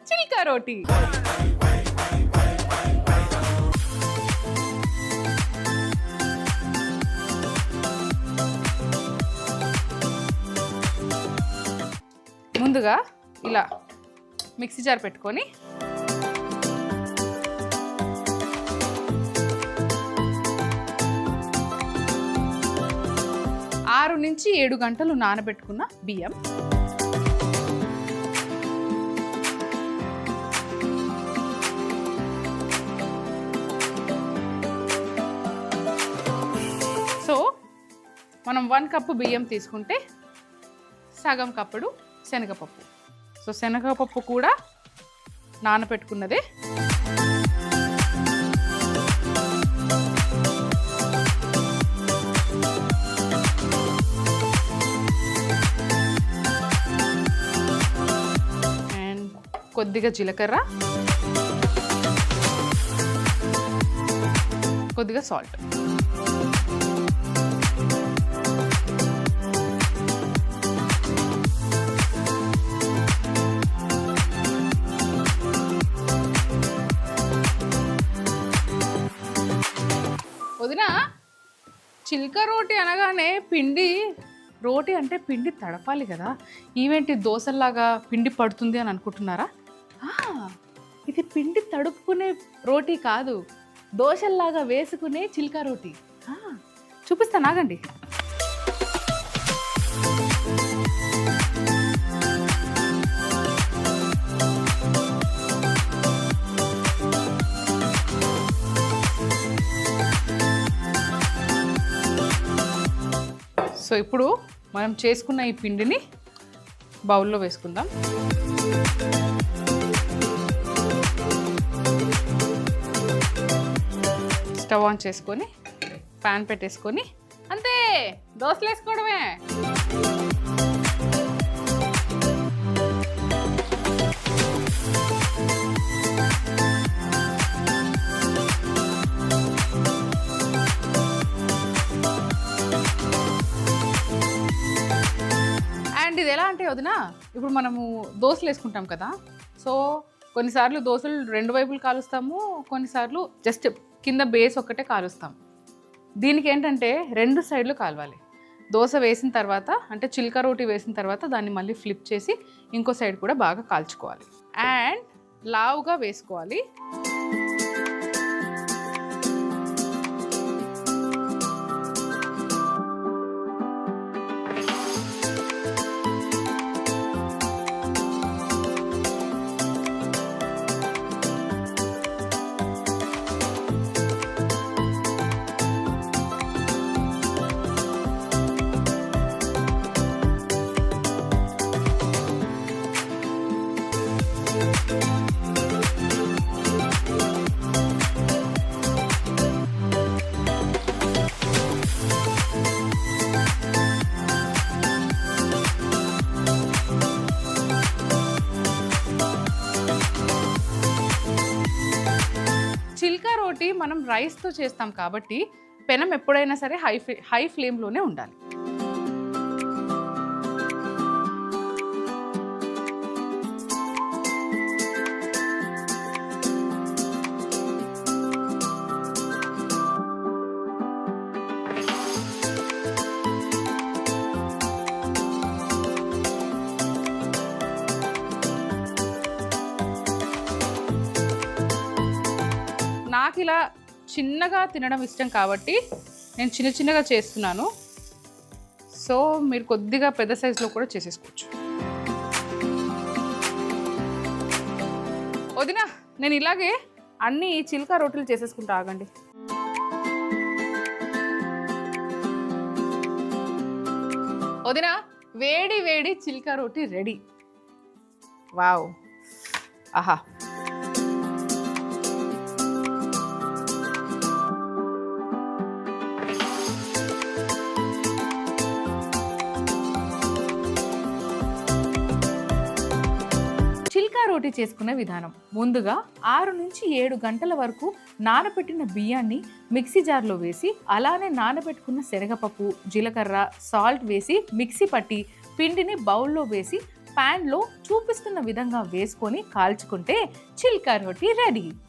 చిల్కా రోటీ. ముందుగా ఇలా mixie jar పెట్టుకొని ఆరు నుంచి 7 గంటలు నానబెట్టుకున్న బియ్యం, సో మనం 1 కప్పు బియ్యం తీసుకుంటే సగం కప్పుడు శనగపప్పు. సో శనగపప్పు కూడా నానబెట్టుకున్నదే. అండ్ కొద్దిగా జీలకర్ర, కొద్దిగా సాల్ట్. వదినా, చిల్కా రోటీ అనగానే పిండి, రోటీ అంటే పిండి తడపాలి కదా, ఈవెంట్ దోశల్లాగా పిండి పడుతుంది అని అనుకుంటున్నారా? ఇది పిండి తడుపుకునే రోటీ కాదు, దోశల్లాగా వేసుకునే చిల్కా రోటీ. చూపిస్తాను, ఆగండి. సో ఇప్పుడు మనం చేసుకున్న ఈ పిండిని బౌల్లో వేసుకుందాం. స్టవ్ ఆన్ చేసుకొని ప్యాన్ పెట్టేసుకొని అంతే, దోశలు వేసుకోవడమే. అండ్ ఇది ఎలా అంటే వదినా, ఇప్పుడు మనము దోశలు వేసుకుంటాం కదా, సో కొన్నిసార్లు దోశలు 2 వైపులు కాలుస్తాము, కొన్నిసార్లు జస్ట్ కింద బేస్ ఒక్కటే కాలుస్తాం. దీనికి ఏంటంటే 2 సైడ్లు కాలవాలి. దోశ వేసిన తర్వాత, అంటే చిల్కా రోటీ వేసిన తర్వాత దాన్ని మళ్ళీ ఫ్లిప్ చేసి ఇంకో సైడ్ కూడా బాగా కాల్చుకోవాలి. అండ్ లావుగా వేసుకోవాలి. చిల్కా రోటీ మనం రైస్తో చేస్తాం కాబట్టి పెనం ఎప్పుడైనా సరే హై ఫ్లేమ్లోనే ఉండాలి. నాకు ఇలా చిన్నగా తినడం ఇష్టం కాబట్టి నేను చిన్నగా చేస్తున్నాను. సో మీరు కొద్దిగా పెద్ద సైజులో కూడా చేసేసుకోవచ్చు. వదినా, నేను ఇలాగే అన్ని చిల్కా రోటీలు చేసేసుకుంటా, ఆగండి. వదినా, వేడి వేడి చిల్కా రోటీ రెడీ. వావ్, ఆహా. చిల్కా రోటీ చేసుకునే విధానం. ముందుగా 6 నుంచి 7 గంటల వరకు నానబెట్టిన బియ్యాన్ని మిక్సీ జార్లో వేసి, అలానే నానబెట్టుకున్న శనగపప్పు, జీలకర్ర, సాల్ట్ వేసి మిక్సీ పట్టి పిండిని బౌల్లో వేసి ప్యాన్లో చూపిస్తున్న విధంగా వేసుకొని కాల్చుకుంటే చిల్కా రోటీ రెడీ.